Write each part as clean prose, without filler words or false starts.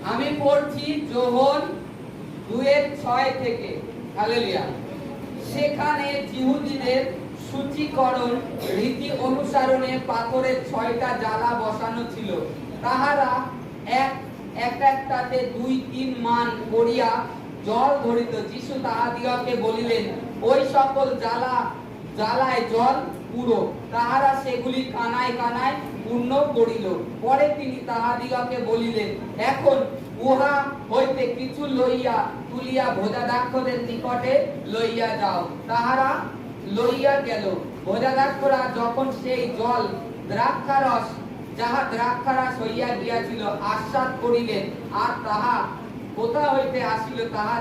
আমি পড়ছি যোহন 2:6 থেকে। হালেলুয়া। সেখানে জিহুদীদের সূচীকরণ রীতি অনুসারণে পাথরের 6টা জ্বালা বসানো ছিল। তাহারা একটাতে 2-3 মান করিয়া জল ধরিত। যিশু তাহাদিগকে বলিলেন, ওই সকল জ্বালায় জল পুরো। তাহারা সেগুলি কানায় কানায় পূর্ণ করিল। পরে তিনি তাহাদিগকে বলিলেন, এখন উহা হইতে কিছু তুলিয়া ভোজাদাক্ষদের নিকটে লইয়া যাও। তাহারা লইয়া গেল। ভোজাদাক্ষরা যখন সেই জল দ্রাক্ষারস, যাহা দ্রাক্ষারস হইয়া গিয়াছিল, আস্বাদ করিলেন, আর তাহা কোথা হইতে আসিল তাহা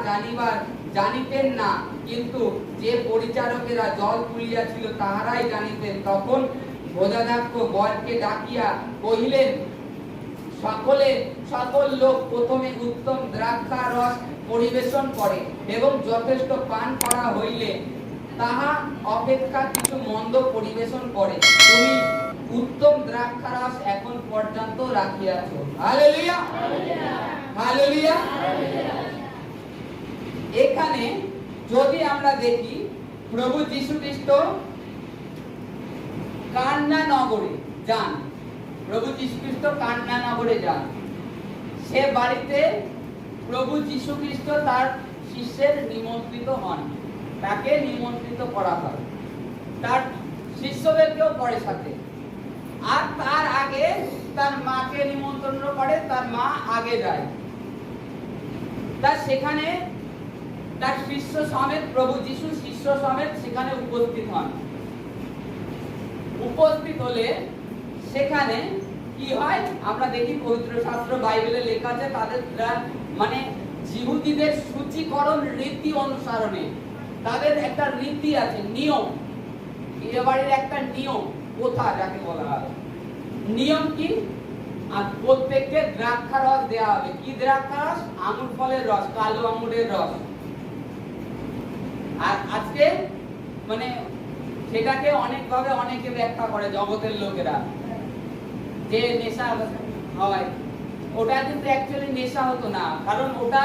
জানিতেন না, কিন্তু যে পরিচারকেরা জল তুলিয়াছিল তাহারাই জানিতেন। তখন ভোজাদাক্ষ বরকে ডাকিয়া কহিলেন, সকল লোক প্রথমে উত্তম দ্রাক্ষা রস পরিবেশন করে এবং যথেষ্ট পান করা হইলে তাহা অপেক্ষা কিছু মন্দ পরিবেশন করে। তুমি উত্তম দ্রাক্ষা রস এখন পর্যন্ত রাখিয়াছ। Hallelujah, hallelujah. এখানে যদি আমরা দেখি, প্রভু যীশু খ্রিস্ট কান্না নগরে যান। প্রভু যীশু খ্রিস্ট কান্না নগরে যান। সে বাড়িতে প্রভু যীশু খ্রিস্ট তার শিষ্যের নিমন্ত্রিত হন। তাকে নিমন্ত্রিত করা হয়, তার শিষ্যদেরকেও করে সাথে। আর তার আগে তার মাকে নিমন্ত্রণ করে, তার মা আগে যায়। তার সেখানে তার শিষ্য সমেত, প্রভু যীশু শিষ্য সমেত সেখানে উপস্থিত হন। উপস্থিত হলে সেখানে কি হয় আমরা দেখি, পবিত্র শাস্ত্র বাইবেলে লেখা আছে, তাদের মানে জিহুদীদের সূচীকরণ রীতি অনুসারণে তাদের একটা রীতি আছে, নিয়ম। বিয়ে বাড়ির একটা নিয়ম, প্রথা যাকে বলা হয়। নিয়ম কি? আর প্রত্যেককে দ্রাক্ষা রস দেওয়া হবে। কি দ্রাক্ষা রস? আঙুর ফলের রস, কালো আঙুরের রস। আর আজকে মানে সেটাকে অনেকভাবে অনেকে ব্যাখ্যা করে জগতের লোকেরা, যে নেশা হয়। ওটা কিন্তু অ্যাকচুয়ালি নেশা হতো না, কারণ ওটা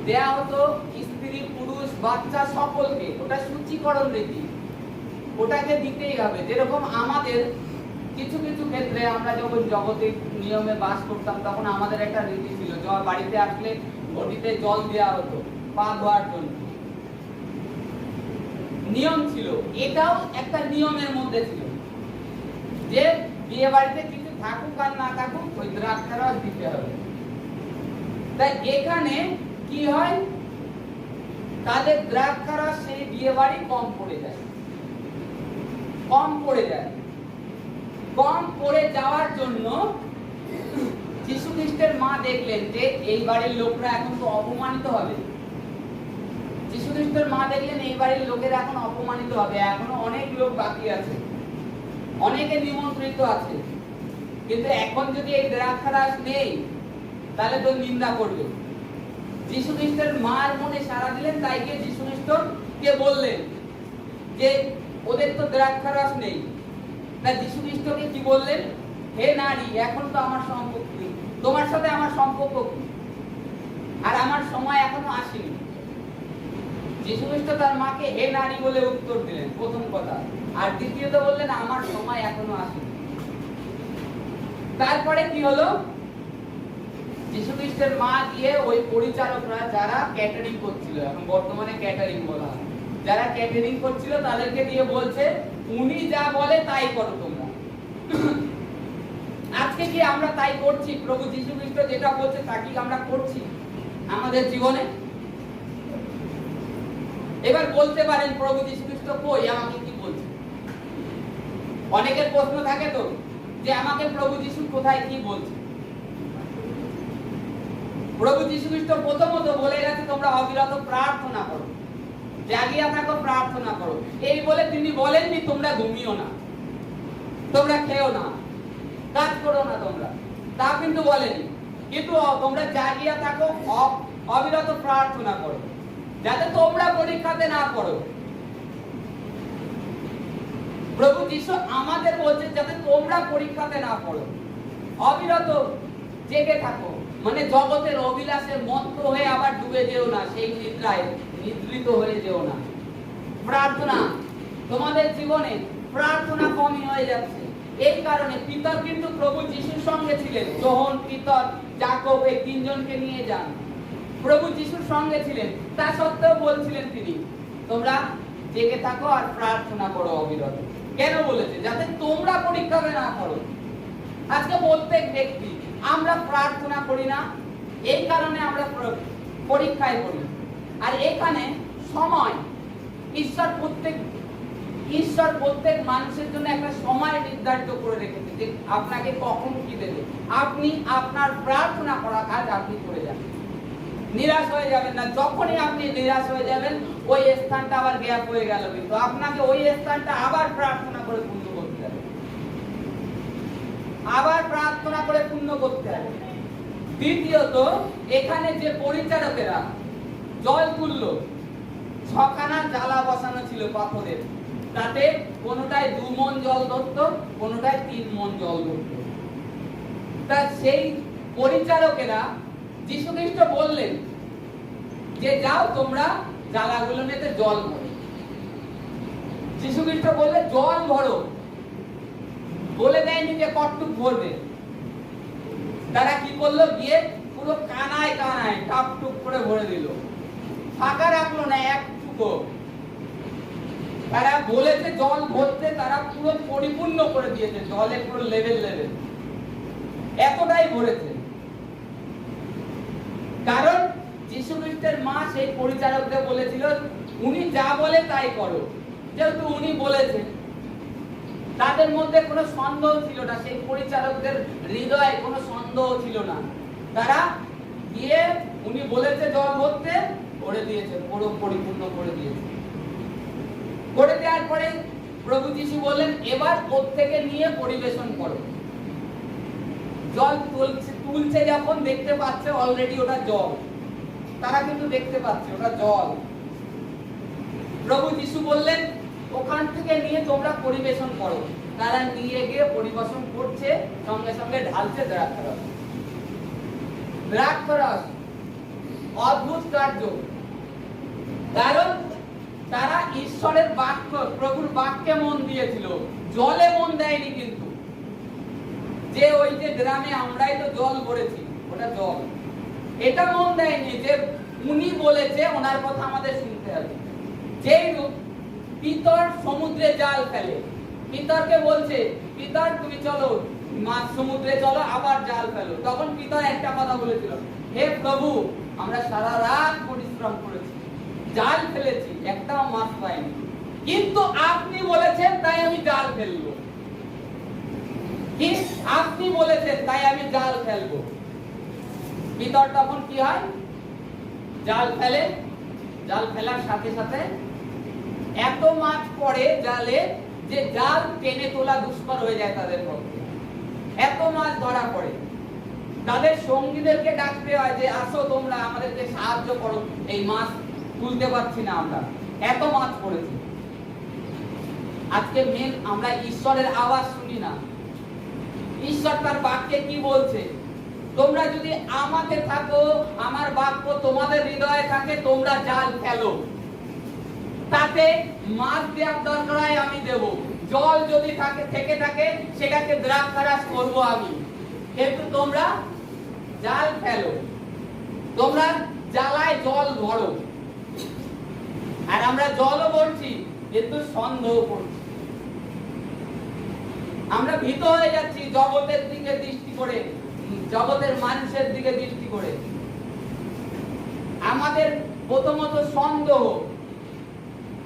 দেয়া হতো স্ত্রী, পুরুষ, বাচ্চা সকলকে। ওটা সূচীকরণ রীতি, ওটাকে দিতেই হবে। যেরকম আমাদের কিছু কিছু ক্ষেত্রে আমরা যখন জগতের নিয়মে বাস করতাম, তখন আমাদের একটা রীতি ছিল, বাড়িতে আসলে ঘটিতে জল দেওয়া হতো পা ধোয়ার জন্য, নিয়ম ছিল। এটাও একটা নিয়মের মধ্যে ছিল যে বিয়ে বাড়িতে কিছু থাকুক আর না থাকুক, ওই দ্রাক্ষারস দিতে হবে। তাই এখানে কি হয়, তাদের দ্রাক্ষারস সেই বিয়ে বাড়ি কম পড়ে যায়, কম পড়ে যায়। কম পড়ে যাওয়ার জন্য যীশু খ্রিস্টের মা দেখলেন যে এই বাড়ির লোকরা এখন তো অপমানিত হবে। যীশু খ্রিস্টের মা দেখলেন এই বাড়ির লোকেরা এখন অপমানিত হবে, এখনো অনেক লোক বাকি আছে, অনেকে নিমন্ত্রিত আছে, কিন্তু এখন যদি এই দ্রাক্ষারস নেই তাহলে তো নিন্দা করবে। যীশু খ্রিস্টের মার মনে সাড়া দিলেন, তাই গিয়ে যীশু খ্রিস্টকে বললেন যে ওদের তো দ্রাক্ষারস নেই। তা যীশু খ্রিস্টকে কি বললেন? হে নারী, এখন তো আমার সম্পর্ক নেই, তোমার সাথে আমার সম্পর্ক কি? আর আমার সময় এখনো আসেনি। যীশু খ্রিস্ট তার মাকে হে নারী বলে উত্তর দিলেন, প্রথম কথা। আর দ্বিতীয়ত বললেন আমার সময় এখনো আসেনি। তারপরে কি হলো? যীশু খ্রিস্টের মা গিয়ে ওই পরিচারকরা যারা ক্যাটারিং করছিল, এখন বর্তমানে ক্যাটারিং বলা হয়, যারা ক্যাটারিং করছিল তাদেরকে দিয়ে বলছে, উনি যা বলে তাই করো তোমরা। আজকে কি আমরা তাই করছি? প্রভু যীশু খ্রিস্ট যেটা বলছে তা কি আমরা করছি আমাদের জীবনে? এবার বলতে পারেন, প্রভু যীশু খ্রিস্ট কই, আমাকে কি বলছে? অনেকের প্রশ্ন থাকে তো যে আমাকে প্রভু যীশু কোথায় কি বলছে। প্রভু যীশু খ্রিস্ট প্রথমত বলে গেছে তোমরা অবিরত প্রার্থনা করো, জাগিয়া থাকো, প্রার্থনা করো। এই বলে তিনি বলেননি তোমরা ঘুমিও না, তোমরা খেও না, কাজ করো না তোমরা, তা কিন্তু বলেনি। কিন্তু তোমরা জাগিয়া থাকো, অবিরত প্রার্থনা করো, যাতে তোমরা পরীক্ষাতে না পড়ো। প্রভু যীশু আমাদের বলছেন যাতে তোমরা পরীক্ষাতে না পড়ো, অবিরত জেগে থাকো, মানে জগতের অভিলাষে মত্ত হয়ে আবার ডুবে যেও না, সেই নিদ্রায় নিদ্রিত হয়ে যেও না। প্রার্থনা, তোমাদের জীবনে প্রার্থনা কমই হয়ে যাচ্ছে। এই কারণে পিতর কিন্তু প্রভু যিশুর সঙ্গে ছিলেন। যোহন, পিতর, যাকব, এই তিনজনকে নিয়ে যান, প্রভু যিশুর সঙ্গে ছিলেন। তা সত্ত্বেও বলছিলেন তিনি, তোমরা জেগে থাকো আর প্রার্থনা করো অবিরত। কেন বলেছে? যাতে তোমরা পরীক্ষা না করো। আজকে প্রত্যেক ব্যক্তি আমরা প্রার্থনা করি না, এই কারণে আমরা পরীক্ষায় পড়ি। আর এখানে সময়, ঈশ্বর প্রত্যেক মানুষের জন্য একটা সময় নির্ধারিত করে রেখেছে যে আপনাকে কখন কি দেবে। আপনি আপনার প্রার্থনা করা কাজ আপনি করে যান, নিরাশ হয়ে যাবেন না। যখনই আপনি নিরাশ হয়ে যাবেন, ওই স্থানটা আবার গ্যাপ হয়ে গেল, কিন্তু আপনাকে ওই স্থানটা আবার প্রার্থনা করে পূর্ণ করতে হবে, আবার প্রার্থনা করে পূর্ণ করতে হবে। দ্বিতীয়ত, এখানে যে পরিচারকেরা জল তুললো, 6খানা জ্বালা বসানো ছিল পাথরের, তাতে কোনোটায় 2 মণ জল ধরতো, কোনোটায় 3 মণ জল ধরতো। তা সেই পরিচারকেরা যীশু খ্রিস্ট বললেন যে যাও তোমরা জ্বালাগুলো নিতে জল ভরো। যীশু খ্রিস্ট বললে জল ভরো, বলে দেয়নি যে কতটুক ভরবে। তারা কি করলো? গিয়ে পুরো কানায় কানায় টাপটুক করে ভরে দিল, ফাঁকা রাখলো না একটুকু। তারা বলেছে জল ভরতে, তারা পুরো পরিপূর্ণ করে দিয়েছে, জলে পুরো লেভেল লেভেল এতটাই ভরেছে। কারণ যীশু খ্রিস্টের মা সেই পরিচারকদের বলেছিল উনি যা বলে তাই করো। যেহেতু উনি বলেছেন, তাদের মধ্যে কোনো সন্দেহ ছিল না, সেই পরিচারকদের হৃদয়ে কোনো সন্দেহ ছিল না। তারা গিয়ে উনি বলেছে জল ভরতে, ভরে দিয়েছে, পুরো পরিপূর্ণ করে দিয়েছে। করে দেওয়ার পরে প্রভু যীশু বললেন এবার ওর থেকে নিয়ে পরিবেশন করো। জল তুলছে যখন দেখতে পাচ্ছে অলরেডি ওটা জল, তারা কিন্তু দেখতে পাচ্ছে ওটা জল। প্রভু যিশু বললেন ওখান থেকে নিয়ে তোমরা পরিবেশন করো। তারা নিয়ে গিয়ে পরিবেশন করছে, সঙ্গে সঙ্গে ঢালছে দ্রাক্ষারস। দ্রাক্ষারস অদ্ভুত কার্য, কারণ তারা ঈশ্বরের বাক্য, প্রভুর বাক্যে মন দিয়েছিল, জলে মন দেয়নি। কিন্তু যে ওই যে গ্রামে আমরাই তো জল ভরেছি, ওটা জল, এটা মন দেয়নি যে উনি বলেছে, ওনার কথা আমাদের শুনতে হবে। যেই পিতর সমুদ্রে জাল ফেলে, পিতরকে বলছে পিতর তুমি চলো মাছ সমুদ্রে চলো, আবার জাল ফেলো। তখন পিতর একটা কথা বলেছিল, হে প্রভু আমরা সারা রাত পরিশ্রম করেছি, জাল ফেলেছি, একটাও মাছ পাইনি, কিন্তু আপনি বলেছেন তাই আমি জাল ফেলবো। কি আপনি বলেছেন তাই আমি জাল ফেলবো। পিতর তখন কি হয়? জাল ফেলে। জাল ফেলার সাথে সাথে এত মাছ পড়ে জালে যে জাল টেনে তোলা দুষ্কর হয়ে যায় তাদের পক্ষে। এত মাছ ধরা পড়ে, তাদের সঙ্গীদেরকে ডাকতে হয় যে আসো তোমরা আমাদেরকে সাহায্য করো, এই মাছ তুলতে পারছি না আমরা, এত মাছ পড়েছে। আজকে মেন আমরা ঈশ্বরের আওয়াজ শুনি না। ঈশ্বর তার বাক্যে কি বলছে? তোমরা যদি আমাকে থাকো, আমার বাক্য তোমাদের হৃদয়ে থাকে, তোমরা জাল ফেলো, তাতে মাছ দেওয়ার দরকার হয় আমি দেব, জল যদি থেকে থাকে সেটাকে দ্রাক্ষারস করব আমি, কিন্তু তোমরা জাল ফেলো, তোমরা জ্বালায় জল ভরো। আর আমরা জলও ভরছি কিন্তু সন্দেহ করছি, আমরা ভীত হয়ে যাচ্ছি জগতের দিকে দৃষ্টি করে, জগতের মানুষের দিকে দৃষ্টি করে। আমাদের প্রথমত সন্দেহ।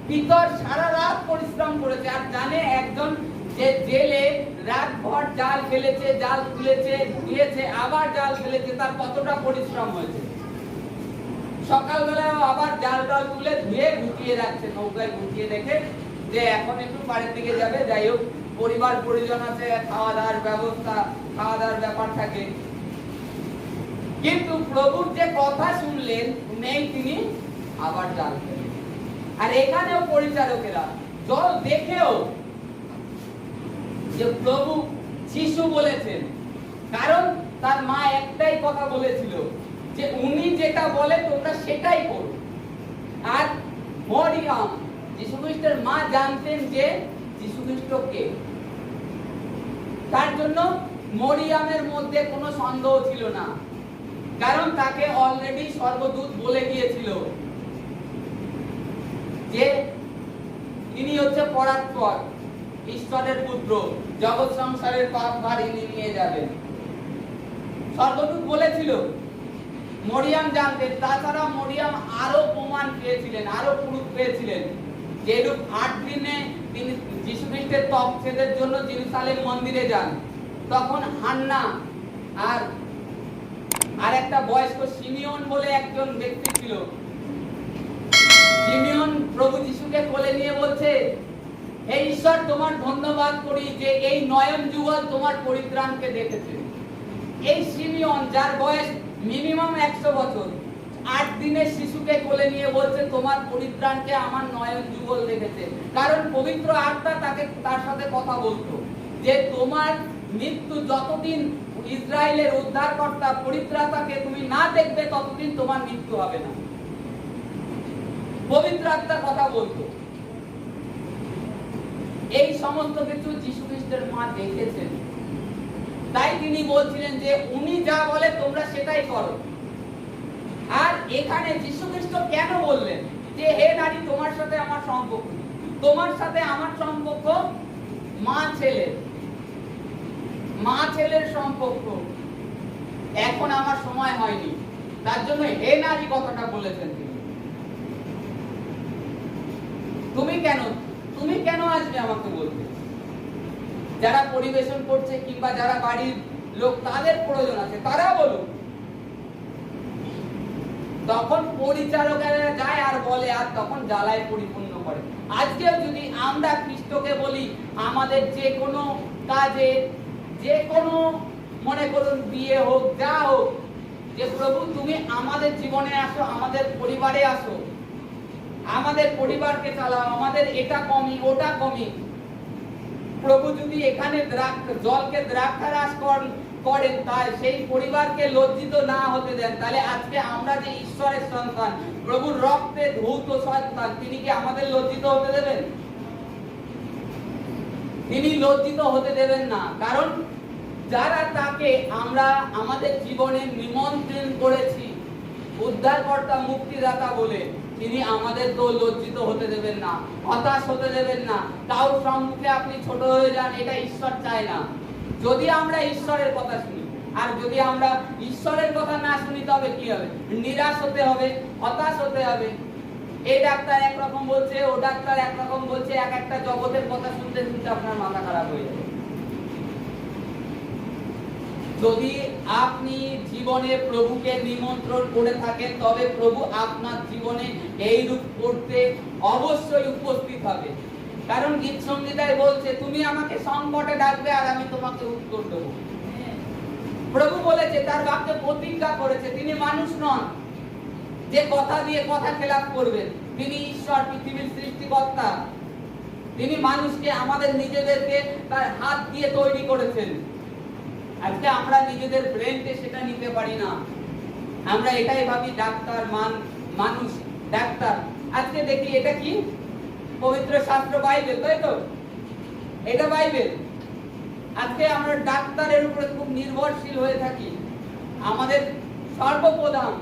পিতর সারা রাত পরিশ্রম করেছে, আর জানে একজন যে জেলে রাতভর জাল ফেলেছে, জাল তুলেছে, ধুয়েছে, আবার জাল ফেলেছে, তার কতটা পরিশ্রম হয়েছে। সকালবেলায় আবার জাল টাল তুলে ধুয়ে গুটিয়ে রাখছে, নৌকায় গুটিয়ে রেখে যে এখন একটু বাড়ির দিকে যাবে, যাই হোক পরিবার পরিজন আছে, খাওয়া দাওয়ার ব্যবস্থা, খাওয়া দাওয়ার ব্যাপার থাকে। কিন্তু প্রভুর যে কথা শুনলেন নেই, তিনি আবার জাল ফেলেন। আর এখানেও পরিচারকেরা জল দেখেও যে প্রভু যিশু বলেছেন, কারণ তার মা একটাই কথা বলেছিল যে উনি যেটা বলে তোমরা সেটাই করো। আর মরিয়ম যীশু খ্রিস্টের মা জানতেন যে যীশু খ্রিস্ট কে, তার জন্য মরিয়মের মধ্যে কোনো সন্দেহ ছিল না, কারণ তাকে অলরেডি স্বর্গদূত বলে গিয়েছিল যে ইনি হচ্ছে পরাৎপর ঈশ্বরের পুত্র, জগৎ সংসারের পাপ ভার ইনি নিয়ে যাবেন। স্বর্গদূত বলেছিল, মরিয়ম জানতেন। তাছাড়া মরিয়ম আরো প্রমাণ পেয়েছিলেন, আরো প্রুফ পেয়েছিলেন, যেরূপ 8 দিনে তিনি যীশু খ্রিস্টের তপছেদের জন্য জেরুজালেম মন্দিরে যান, তখন হান্না আর একটা বয়স্ক সিমিয়ন বলে একজন ব্যক্তি ছিল। সিমিয়ন প্রভু যিশুকে কোলে নিয়ে বলছে, হে ঈশ্বর, তোমার ধন্যবাদ করি যে এই নয়ন যুগল তোমার পরিত্রাণকে দেখেছে। এই সিমিয়ন, যার বয়স মিনিমাম 100 বছর, 8 দিনের শিশুকে কোলে নিয়ে বলছে তোমার পরিত্রাণকে আমার নয়ন যুগল দেখেছে। কারণ পবিত্র আত্মা তার সাথে কথা বলতো যে তোমার মৃত্যু যতদিন ইসরায়েলের উদ্ধারকর্তা পরিত্রাতাকে তুমি না দেখবে ততদিন তোমার মৃত্যু হবে না। পবিত্র আত্মা কথা বলতো। এই সমস্ত কিছু যীশু খ্রিস্টের মা দেখেছেন, তাই তিনি বলছিলেন যে উনি যা বলে তোমরা সেটাই করো। আর এখানে যীশু খ্রিস্ট কেন বললেন যে হে নারী, তোমার সাথে আমার সম্পর্ক, তোমার সাথে আমার সম্পর্ক মা ছেলের সম্পর্ক, এখন আমার সময় হয়নি, তার জন্য হে নারী কথাটা বলেছেন তিনি। তুমি কেন আসবে আমাকে বলতে? যারা পরিবেশন করছে কিংবা যারা বাড়ির লোক তাদের প্রয়োজন আছে, তারা বলুক। তখন পরিচারকেরা যায় আর বলে, আর তখন জ্বালায় পরিপূর্ণ করে। আজকেও যদি আমরা খ্রিস্টকে বলি আমাদের যে কোনো কাজে, যে কোনো, মনে করুন বিয়ে হোক, যা হোক, যে প্রভু তুমি আমাদের জীবনে আসো, আমাদের পরিবারে আসো, আমাদের পরিবারকে চালাও, আমাদের এটা কমি ওটা কমি। প্রভু যদি এখানে জলকে দ্রাক্ষারস করেন, তাই সেই পরিবারকে লজ্জিত না হতে দেন, তাহলে আজকে আমরা যে ঈশ্বরের সন্তান, প্রভুর রক্তে ধৌত সন্তান, তিনি কি আমাদের লজ্জিত হতে দেবেন? তিনি লজ্জিত হতে দেবেন না। কারণ যারা তাকে আমরা আমাদের জীবনে নিমন্ত্রণ করেছি উদ্ধারকর্তা মুক্তিদাতা বলে, তিনি আমাদেরকেও লজ্জিত হতে দেবেন না, হতাশ হতে দেবেন না। কারোর সম্মুখে আপনি ছোট হয়ে যান, এটা ঈশ্বর চায় না। যদি আমরা ঈশ্বরের কথা শুনি, আর যদি আমরা ঈশ্বরের কথা না শুনি, তবে কি হবে? নিরাশ হতে হবে, হতাশ হতে হবে। এই ডাক্তার একরকম বলছে, ও ডাক্তার একরকম বলছে, এক একটা জগতের কথা শুনতে শুনতে আপনার মাথা খারাপ হয়ে যাবে। যদি আপনি জীবনে প্রভুকে নিমন্ত্রণ করে থাকেন, তবে প্রভু আপনার জীবনে এই রূপ করতে অবশ্যই উপস্থিত হবে। কারণ গীত সংগীতায় বলছে, তুমি আমাকে সংকটে ডাকবে আর আমি তোমাকে উত্তর দেব। প্রভু বলেছে, তার বাক্যে প্রতিজ্ঞা করেছে, তিনি মানুষ নন যে কথা দিয়ে কথা খেলাপ করবেন। তিনি ঈশ্বর, পৃথিবীর সৃষ্টিকর্তা। তিনি মানুষকে, আমাদের নিজেদেরকে তার হাত দিয়ে তৈরি করেছেন। আজকে আমরা নিজেদের ব্রেনকে সেটা নিতে পারি না। আমরা এটাই ভাবি ডাক্তার মানুষ, ডাক্তার। আজকে দেখি এটা কি? পবিত্র শাস্ত্র বাইবেল, তাই তো? এটা বাইবেল। আজকে আমরা ডাক্তারের উপরে খুব নির্ভরশীল হয়ে থাকি। আমাদের সর্বপ্রধান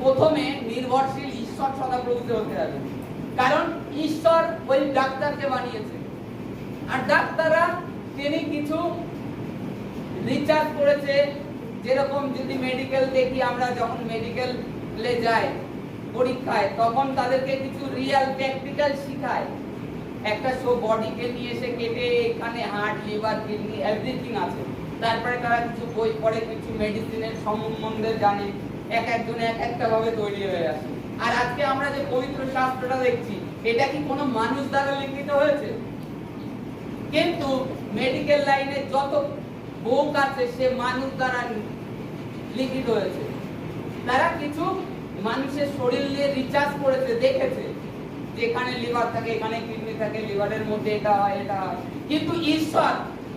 প্রথমে নির্ভরশীল ঈশ্বর সদাপ্রভুতে হতে হবে। কারণ ঈশ্বর ওই ডাক্তারকে বানিয়েছে। আর ডাক্তাররা তিনি কিছু রিসার্চ করেছে। যেরকম যদি মেডিকেল দেখি, আমরা যখন মেডিকেলে যাই পরীক্ষায়, তখন তাদেরকে কিছু রিয়েল প্র্যাকটিক্যাল শেখায়। একটা বডিকে নিয়ে এসে কেটে এখানে হার্ট, লিভার, কিডনি এভরিথিং আছে। তারপরে তারা কিছু বই পড়ে, কিছু মেডিসিনের সম্বন্ধে জানে। এক একজন এক একটা ভাবে তৈরি হয়ে আসে। আর আজকে আমরা যে পবিত্র শাস্ত্রটা দেখছি, এটা কি কোনো মানুষ দ্বারা লিখিত হয়েছে? কিন্তু মেডিকেল লাইনে যত বুক আছে, সে মানুষ দ্বারা লিখিত হয়েছে। তারা কিছু মানুষের শরীর নিয়ে রিসার্চ করেছে, দেখেছে যে এখানে লিভার থাকে, এখানে কিডনি থাকে, লিভারের মধ্যে এটা হয়, এটা হয়। কিন্তু ঈশ্বর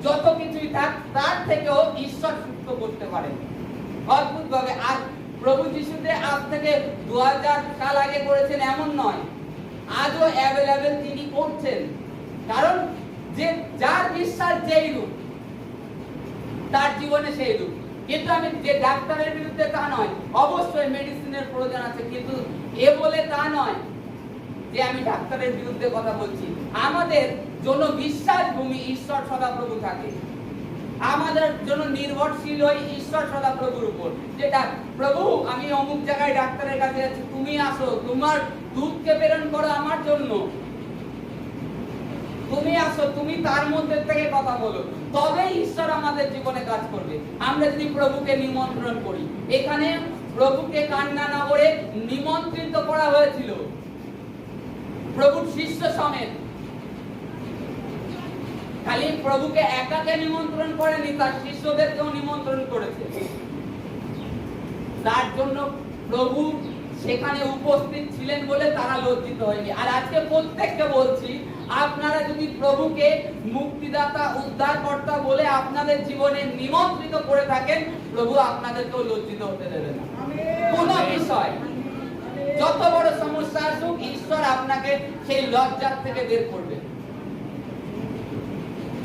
যত কিছুই থাক, তার থেকেও ঈশ্বর সুস্থ করতে পারে। অদ্ভুত ভাবে। আর প্রভু যিশু যে আজ থেকে 2000 সাল আগে করেছেন এমন নয়, আজও অ্যাভেলেবেল তিনি করছেন। কারণ যে যার বিশ্বাস যেই রূপ তার জীবনে সেই রূপ। কিন্তু আমি যে ডাক্তারের বিরুদ্ধে তা নয়, অবশ্যই মেডিসিনের প্রয়োজন আছে, কিন্তু এ বলে তা নয় যে আমি ডাক্তারের বিরুদ্ধে কথা বলছি। আমাদের জন্য বিশ্বাস ভূমি ঈশ্বর সদাপ্রভু থাকে, আমাদের জন্য নির্ভরশীল ওই ঈশ্বর সদাপ্রভুর উপর। যেটা প্রভু আমি অমুক জায়গায় ডাক্তারের কাছে যাচ্ছি, তুমি আসো, তোমার দূতকে প্রেরণ করো আমার জন্য, তুমি আসো, তুমি তার মধ্যে থেকে কথা বলো, তবে ঈশ্বর আমাদের জীবনে কাজ করবে। আমরা যদি প্রভুকে নিমন্ত্রণ করি, এখানে প্রভুকে কান্না নগরে নিমন্ত্রিত করা হয়েছিল প্রভুর শিষ্য সমেত। খালি প্রভুকে একাকে নিমন্ত্রণ করেনি, তার শিষ্যদেরকেও নিমন্ত্রণ করেছে। তার জন্য প্রভু সেখানে উপস্থিত ছিলেন বলে তারা লজ্জিত হয়নি। আর আজকে প্রত্যেককে বলছি, আপনারা যদি প্রভুকে মুক্তিদাতা উদ্ধারকর্তা বলে আপনাদের জীবনে নিমন্ত্রিত করে থাকেন, প্রভু আপনাদেরকেও লজ্জিত হতে দেবে না। কোন বিষয় যত বড় সমস্যা আসুক, ঈশ্বর আপনাকে সেই লজ্জার থেকে বের করবে।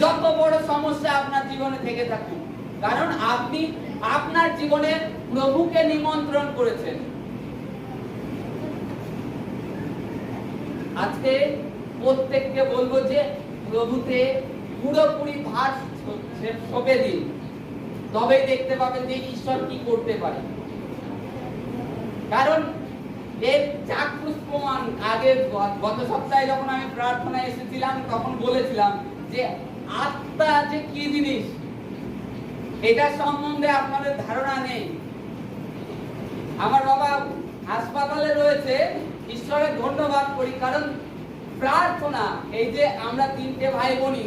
যত বড় সমস্যা আপনার জীবনে থেকে থাকুক, কারণ আপনি আপনার জীবনে প্রভুকে নিমন্ত্রণ করেছেন। আজকে প্রত্যেককে বলবো যে প্রভুতে পুরোপুরি ভার সঁপে দিন, তবেই দেখতে পাবেন যে ঈশ্বর কি করতে পারে। কারণ এর চাক্ষুষ প্রমাণ আগে গত সপ্তাহে যখন আমি প্রার্থনায় এসেছিলাম তখন বলেছিলাম যে আত্মা যে কি জিনিস এটা সম্বন্ধে আপনাদের ধারণা নেই। আমার বাবা হাসপাতালে রয়েছে, ঈশ্বরের ধন্যবাদ করি, কারণ প্রার্থনা, এই যে আমরা 3টে ভাই বোনই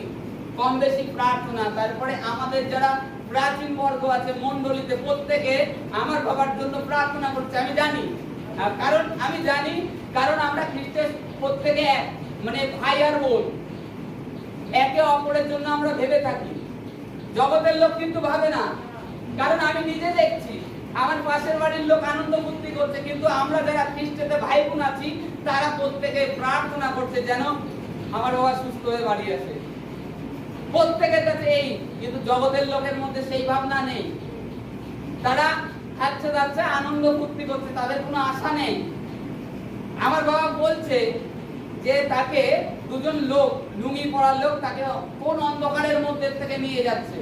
কম বেশি প্রার্থনা, তারপরে আমাদের যারা প্রাচীন বর্গ আছে মণ্ডলীতে, প্রত্যেকে আমার বাবার জন্য প্রার্থনা করছে। আমি জানি, কারণ আমরা খ্রিস্টের প্রত্যেকে মানে ভাই আর বোন, একে অপরের জন্য আমরা ভেবে থাকি। জগতের লোক কিন্তু ভাবে না, কারণ আমি নিজে দেখছি আমার পাশের বাড়ির লোক আনন্দ ফুর্তি করছে, কিন্তু আমরা যারা খ্রিস্টেতে ভাই বোন আছি তারা প্রত্যেকে প্রার্থনা করছে যেন আমার বাবা সুস্থ হয়ে বাড়ি আসে। প্রত্যেকের কাছে এই, কিন্তু জগতের লোকের মধ্যে সেই ভাবনা নেই। তারা খাচ্ছে যাচ্ছে, আনন্দ ফুর্তি করছে, তাদের কোনো আশা নেই। আমার বাবা বলছে যে তাকে দুজন লোক, লুঙ্গি পরার লোক, তাকে কোন অন্ধকারের মধ্যে থেকে নিয়ে যাচ্ছে।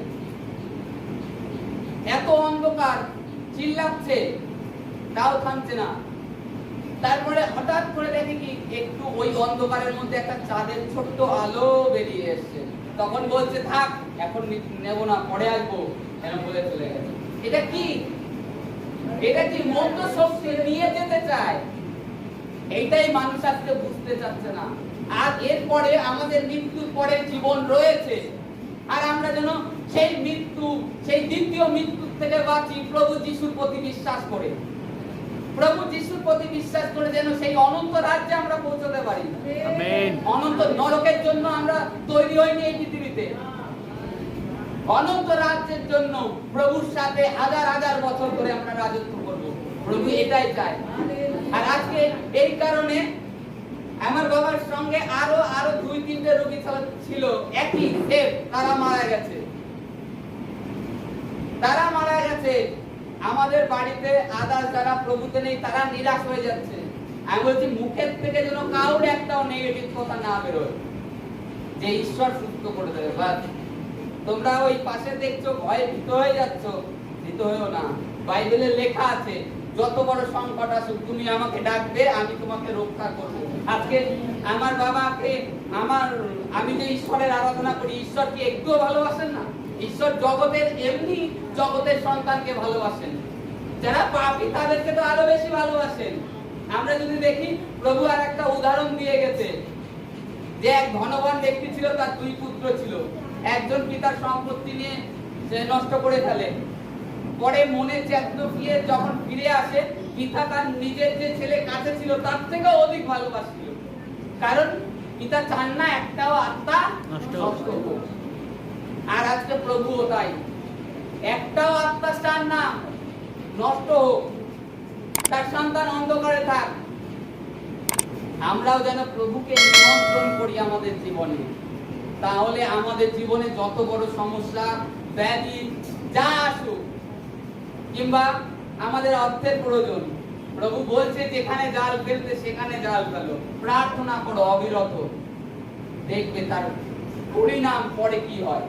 এত অন্ধকার, চিল্লাচ্ছে, তাও থামছে না। তারপরে হঠাৎ করে দেখি কি একটু ওই অন্ধকারের মধ্যে একটা চাঁদের ছোট্ট আলো বেরিয়ে এসছে। তখন বলছে থাক, এখন নেব না, পরে আসবো, এরকম বলে চলে গেছে। এটা কি? এটা কি মন্দ শক্তি নিয়ে যেতে চায়? এইটাই মানুষ আজকে বুঝতে চাচ্ছে না। আর এরপরে আমাদের মৃত্যুর পরে জীবন রয়েছে, আর আমরা যেন সেই মৃত্যু, সেই দ্বিতীয় মৃত্যুর থেকে বাঁচি প্রভু যিশুর প্রতি বিশ্বাস করে। প্রভু যিশুর প্রতি বিশ্বাস করে যেন সেই অনন্ত রাজ্যে আমরা পৌঁছতে পারি। আমেন। অনন্ত নরকের জন্য আমরা তৈরি হইনি এই পৃথিবীতে, অনন্ত রাজ্যের জন্য প্রভুর সাথে হাজার হাজার বছর ধরে আমরা রাজত্ব করব। প্রভু এটাই চায়। আর আজকে এই কারণে আমার বাবার সঙ্গে আরো 2-3টে রোগী ছিল, একই সেম, তারা মারা গেছে। আমাদের বাড়িতে আদার্স যারা প্রভুতে নেই তারা নিরাশ হয়ে যাচ্ছে। আমি বলছি মুখের থেকে যেন কাউর একটাও নেগেটিভ কথা না বেরোয় যে ঈশ্বর সুস্থ করে দেবে। বাস তোমরা ওই পাশে দেখছো ভয়ে ভীত হয়ে যাচ্ছ, ভীত হয়েও না। বাইবেলে লেখা আছে যত বড় সংকট আসুক তুমি আমাকে ডাকবে, আমি তোমাকে রক্ষা করব। আজকে আমার বাবাকে আমি যে ঈশ্বরের আরাধনা করি, ঈশ্বর কি একটুও ভালোবাসেন না? ঈশ্বর এমনি জগতের সন্তানকে ভালোবাসেন। যারা পাপী তাদেরকে তো আরো বেশি ভালোবাসেন। আমরা যদি দেখি প্রভু আর একটা উদাহরণ দিয়ে গেছে যে এক ধনবান ব্যক্তি ছিল, তার 2 পুত্র ছিল। একজন পিতার সম্পত্তি নিয়ে নষ্ট করে ফেলে, পরে মনে চেতন ফিরে যখন ফিরে আসে, পিতা তার নিজের যে ছেলে কাছে ছিল তার থেকেও অধিক ভালোবাসছিল। কারণ পিতা চান না একটাও আত্মা নষ্ট হোক। আর আজকে প্রভুও তাই, একটাও আত্মা চান না নষ্ট হোক, তার সন্তান অন্ধকারে থাক। আমরাও যেন প্রভুকে নিমন্ত্রণ করি আমাদের জীবনে, তাহলে আমাদের জীবনে যত বড় সমস্যা, ব্যাধি যা আসুক, কিংবা আমাদের অর্থের প্রয়োজন, প্রভু বলছে যেখানে জাল ফেলতে সেখানে জাল ফেলো, প্রার্থনা করো অবিরত, দেখবে তার পরিণাম পরে কি হয়।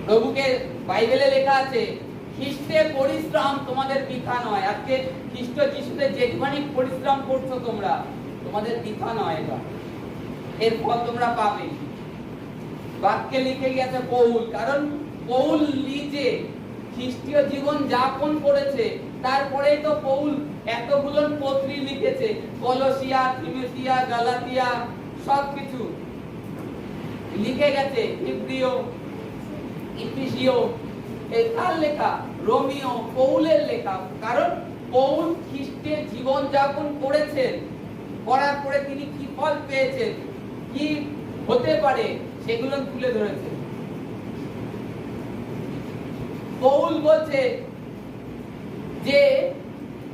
প্রভুকে বাইবেলে লেখা আছে, খ্রিস্টে পরিশ্রম তোমাদের বৃথা নয়। আজকে খ্রিস্ট যিশুতে যেখানে পরিশ্রম করছো তোমরা, তোমাদের বৃথা নয়, এটা এর ফল তোমরা পাবে। বাক্যে লিখে গেছে পৌল, কারণ পৌল নিজে খ্রিস্টীয় জীবন যাপন করেছে, তারপরেই তো পৌল এতগুলো পত্রী লিখেছে, কলোসিয়া, তিমোথিয়া, গালাতিয়া, সবকিছু লিখে গেছে। হিব্রিয়, ইফিসীয়, এই কার লেখা? রোমিও, পৌলের লেখা। কারণ পৌল খ্রিস্টের জীবন যাপন করেছেন, করার পরে তিনি কি ফল পেয়েছেন, কি হতে পারে, সেগুলো তুলে ধরেছেন। পৌল বলছে যে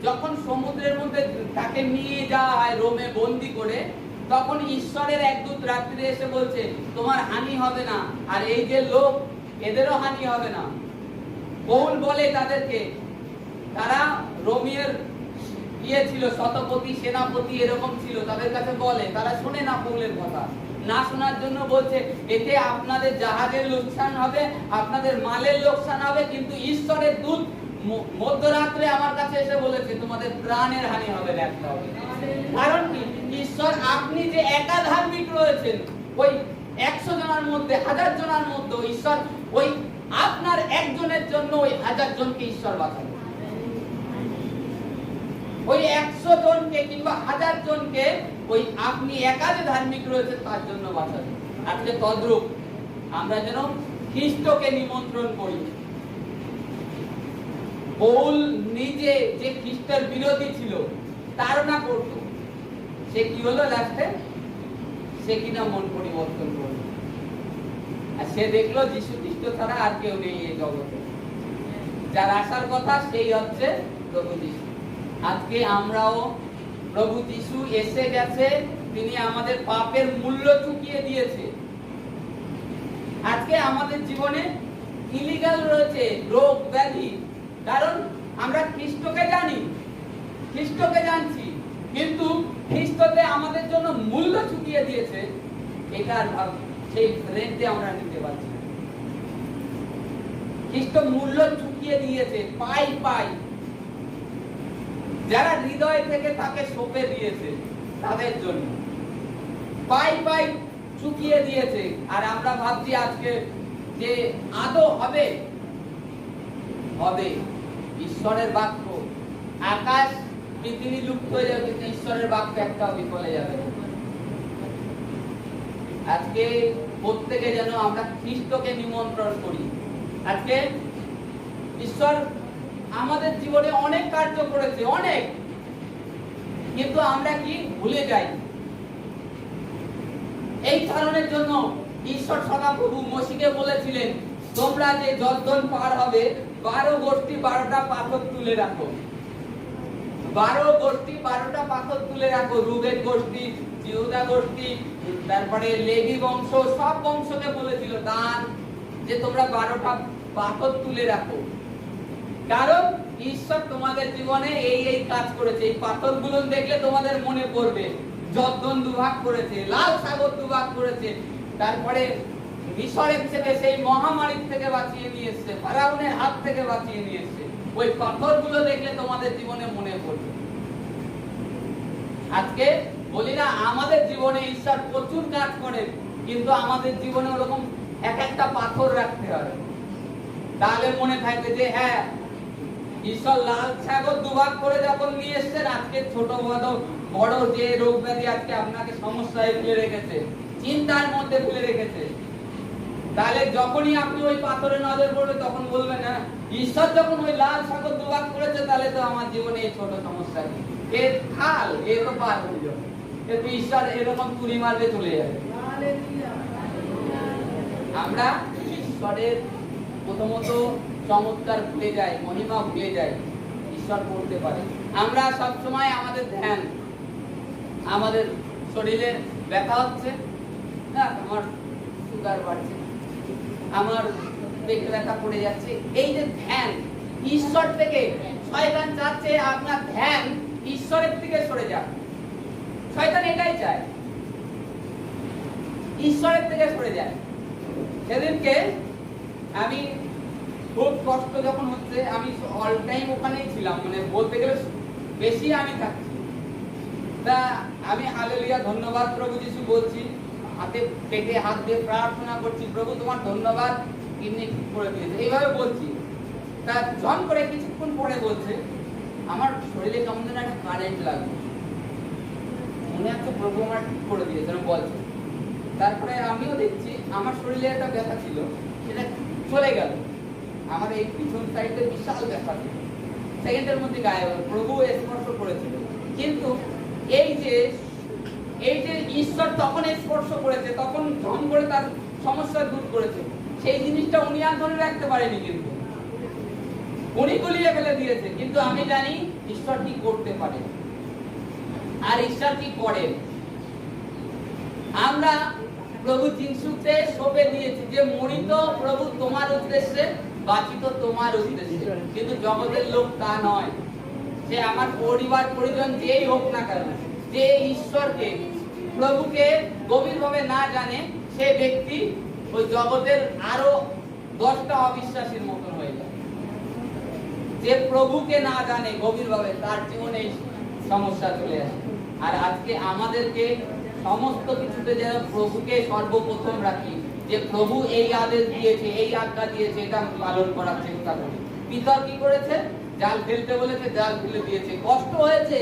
যখন সমুদ্রের মধ্যে তাকে নিয়ে যাওয়া হয় রোমে বন্দি করে, তখন ঈশ্বরের এক দূত রাত্রে এসে বলছে তোমার হানি হবে না, আর এই যে লোক এদেরও হানি হবে না। পৌল বলে তাদেরকে, তারা রোমিয়ের ছিল, শতপতি, সেনাপতি এরকম ছিল, তাদের কাছে বলে, তারা শুনে না পৌলের কথা। না শোনার জন্য বলছে এতে আপনাদের জাহাজের লোকসান হবে, আপনাদের মালের লোকসান হবে, কিন্তু ঈশ্বরের দূত মধ্যরাত্রে আমার কাছে এসে বলেছে তোমাদের প্রাণের হানি হবে না, একটা হবে। কারণ কি? ঈশ্বর, আপনি যে একা ধার্মিক রয়েছেন, ওই 100 জনের মধ্যে, 1000 জনের মধ্যে ঈশ্বর ওই আপনার একজনের জন্য ওই 1000 জনকে ঈশ্বর বাঁচাবে। ওই 100 জনকে কিংবা 1000 জনকে ওই আপনি একা যে ধার্মিক রয়েছে তার জন্য বাঁচাবে। আজকে তদ্রূপ আমরা যেন খ্রিস্টকে নিমন্ত্রণ করি। পৌল নিজে যে খ্রিস্টের বিরোধী ছিল, তাড়না করত, সে কি হলো লাস্টে? সে কিনা মন পরিবর্তন করলো, আর সে দেখলো যিশু খ্রিস্ট ছাড়া আর কেউ নেই এই জগতে, যার আসার কথা সেই হচ্ছে প্রভু যিশু। আজকে আমরাও, প্রভু যিশু এসে গেছে, তিনি আমাদের পাপের মূল্য চুকিয়ে দিয়েছে। আজকে আমাদের জীবনে ইলিগাল রয়েছে রোগ ব্যাধি, কারণ আমরা খ্রিস্টকে জানি, খ্রিস্টকে জানছি, কিন্তু খ্রিস্টতে আমাদের জন্য মূল্য চুকিয়ে দিয়েছে, এটার সেই রেন্টে আমরা নিতে পারছি না। খ্রিস্ট মূল্য চুকিয়ে দিয়েছে পাই পাই, যারা হৃদয় থেকে তাকে সঁপে দিয়েছে তাদের জন্য পাই পাই চুকিয়ে দিয়েছে। আর আমরা ভাবছি আজকে যে আদৌ হবে, হবে। ঈশ্বরের বাক্য, আকাশ পৃথিবী লুপ্ত হয়ে যাবে, কিন্তু ঈশ্বরের বাক্য একটাও বিফলে যাবে। আজকে প্রত্যেকে যেন আমরা খ্রিস্টকে নিমন্ত্রণ করি। আজকে ঈশ্বর আমাদের জীবনে অনেক কার্য করেছে, অনেক, কিন্তু আমরা কি ভুলে যাই। এই কারণের জন্য ঈশ্বর সদাপ্রভু মসিকে বলেছিলেন, তোমরা যে যর্দন পার হবে 12 গোষ্ঠী 12টা পাথর তুলে রাখো, 12 গোষ্ঠী 12টা পাথর তুলে রাখো। রুবেন গোষ্ঠী, জিহুদা গোষ্ঠী, তারপরে লেভি বংশ, সব বংশকে বলেছিল দান, যে তোমরা 12টা পাথর তুলে রাখো, কারণ ঈশ্বর তোমাদের জীবনে এই এই কাজ করেছে। এই পাথরগুলো দেখলে তোমাদের মনে পড়বে, যর্দন দুভাগ করেছে, লাল সাগর দুভাগ করেছে, তারপরে মিশরের থেকে সেই মহামারীর থেকে বাঁচিয়ে নিয়ে এসেছে, ফারাউনের হাত থেকে বাঁচিয়ে নিয়ে এসেছে। ওই পাথরগুলো দেখলে তোমাদের জীবনে মনে পড়বে। আজকে বলি না আমাদের জীবনে ঈশ্বর প্রচুর কাজ করেন, কিন্তু আমাদের জীবনে ওরকম এক একটা পাথর রাখতে হবে, তাহলে মনে থাকবে যে হ্যাঁ, ঈশ্বর লাল সাগর দুভাগ করে যখন নিয়ে এসেছেন, আজকে ছোট বড় যে রোগ ব্যাধি আজকে আপনাকে সমস্যায় ফেলে রেখেছে, চিন্তার মধ্যে ফেলে রেখেছে, তাহলে যখনই আপনি ওই পাথরে নজর পড়বে তখন বলবেন না, ঈশ্বর যখন ওই লাল সাগর দুভাগ করেছে, তাহলে তো আমার জীবনে এই ছোট সমস্যা নেই, এর খাল এ তো পার হয়ে যাবে, কিন্তু ঈশ্বর এরকম তুড়ি মারবে চলে যাবে। আমরা ঈশ্বরের প্রথমত চমৎকার ভুলে যায়, মহিমা ভুলে যায়, ঈশ্বর করতে পারে। আমরা সবসময় আমাদের ধ্যান, আমাদের শরীরে ব্যথা হচ্ছে, না আমার সুগার বাড়ছে, আমার পেট ব্যথা পড়ে যাচ্ছে, এই যে ধ্যান ঈশ্বর থেকে, শয়তান চাচ্ছে আপনার ধ্যান ঈশ্বরের থেকে সরে যাক। শয়তান এটাই চায়, ঈশ্বরের থেকে সরে যায়। সেদিনকে আমি খুব কষ্ট যখন হচ্ছে, আমি অল টাইম ওখানেই ছিলাম, মানে বলতে গেলে বেশি আমি থাকছি। তা আমি হালেলুয়া ধন্যবাদ প্রভু যিশু বলছি, হাতে পেটে হাত দিয়ে প্রার্থনা করছি, প্রভু তোমার ধন্যবাদ, কিডনি ঠিক করে দিয়েছে, এইভাবে বলছি। তা জন করে কিছুক্ষণ পরে বলছে আমার শরীরে কেমন যেন একটা কারেন্ট লাগবে, মনে হচ্ছে প্রভু আমার ঠিক করে দিয়েছে বলছে। তারপরে আমিও দেখছি আমার শরীরে একটা ব্যথা ছিল, সেটা চলে গেল। আমার এই পিছন সাইডে বিশাল ব্যথা ছিল, সেকেন্ডের মধ্যে গায়ে প্রভু স্পর্শ করেছিল। কিন্তু এই যে ঈশ্বর তখন স্পর্শ করেছে, তখন ধন করে তার সমস্যা দূর করেছে, সেই জিনিসটা উনি আর ধরে রাখতে পারেনি, কিন্তু উনি গুলিয়ে ফেলে দিয়েছে। কিন্তু আমি জানি ঈশ্বর কি করতে পারে আর ঈশ্বর কি করেন। আমরা প্রভু যিশুতে সঁপে দিয়েছি যে মরিত প্রভু তোমার উদ্দেশ্যে, বাঁচিত তোমার উদ্দেশ্যে। কিন্তু জগতের লোক তা নয়, সে আমার পরিবার পরিজন যেই হোক না কেন, যে ঈশ্বরকে প্রভুকে গভীরভাবে না জানে, সে ব্যক্তি ওই জগতের আরো 10টা অবিশ্বাসীর মতন হয়ে যায়। যে প্রভুকে না জানে গভীরভাবে, তার জীবনে সমস্যা চলে আসে। আর আজকে আমাদেরকে সমস্ত কিছুতে যেন প্রভুকে সর্বপ্রথম রাখি, যে প্রভু এই আদেশ দিয়েছে, এই আজ্ঞা দিয়েছে, এটা আমি পালন করার চেষ্টা করি। পিতর কি করেছে? জাল ফেলতে বলেছে, জাল ফেলে দিয়েছে। কষ্ট হয়েছে,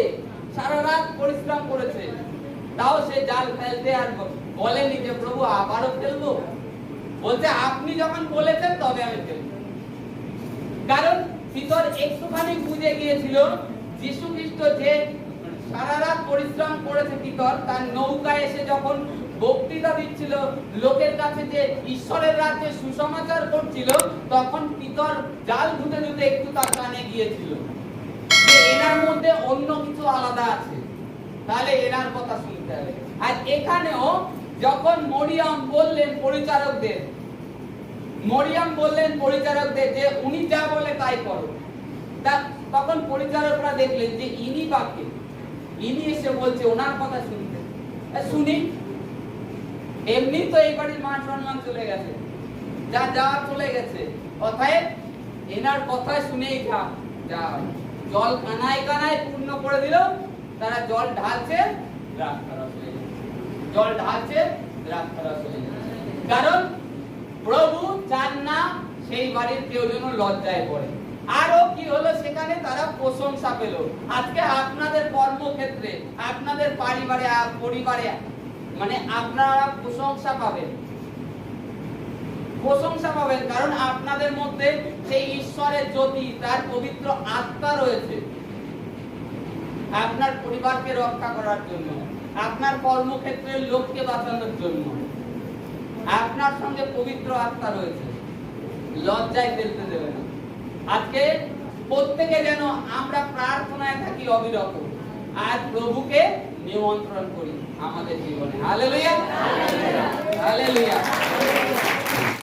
সারা রাত পরিশ্রম করেছে, তাও সে জাল ফেলতে আর বলেনি যে প্রভু আবারও ফেলবো। বলছে আপনি যখন বলেছেন তবে আমি ফেলবো। কারণ পিতর একটুখানি বুঝে গিয়েছিল যীশু খ্রিস্ট যে সারা রাত পরিশ্রম করেছে, পিতর তার নৌকায় এসে যখন বক্তৃতা দিচ্ছিল লোকের কাছে, যে ঈশ্বরের রাজ্যে সুসমাচার করছিল, তখন পিতর জাল ধুতে ধুতে একটু তার কানে গিয়েছিল যে এনার মধ্যে অন্য কিছু আলাদা আছে, তাহলে এনার কথা শুনতে হবে। আর এখানেও যখন মরিয়ম বললেন পরিচারকদের যে উনি যা বলে তাই করো, তখন পরিচারকরা দেখলেন যে ইনি বাকি, ইনি এসে বলছে ওনার কথা শুনতে, শুনি। এমনি তো এই বাড়ির মান সম্মান চলে গেছে, যা যা চলে গেছে, অতএব এনার কথা শুনেই যা জল কানায় কানায় পূর্ণ করে দিল। তারা জল ঢালছে, দ্রাক্ষারস হয়ে যাচ্ছে, জল ঢালছে, দ্রাক্ষারস হয়ে যাচ্ছে। কারণ প্রভু চান না সেই বাড়ির কেউ যেন লজ্জায় পড়ে। আরো কি হলো সেখানে? তারা প্রশংসা পেল। আজকে আপনাদের কর্মক্ষেত্রে, আপনাদের পরিবারে মানে আপনারা প্রশংসা পাবেন, কারণ আপনাদের মধ্যে সেই ঈশ্বরের জ্যোতি, তার পবিত্র আত্মা রয়েছে আপনার পরিবারকে রক্ষা করার জন্য, আপনার কর্মক্ষেত্রের লোককে বাঁচানোর জন্য। আপনার সঙ্গে পবিত্র আত্মা রয়েছে, লজ্জায় ফেলতে দেবে না। আজকে প্রত্যেকে যেন আমরা প্রার্থনায় থাকি অবিরত, আর প্রভুকে নিমন্ত্রণ করি আমাদের জীবনে। Hallelujah, hallelujah.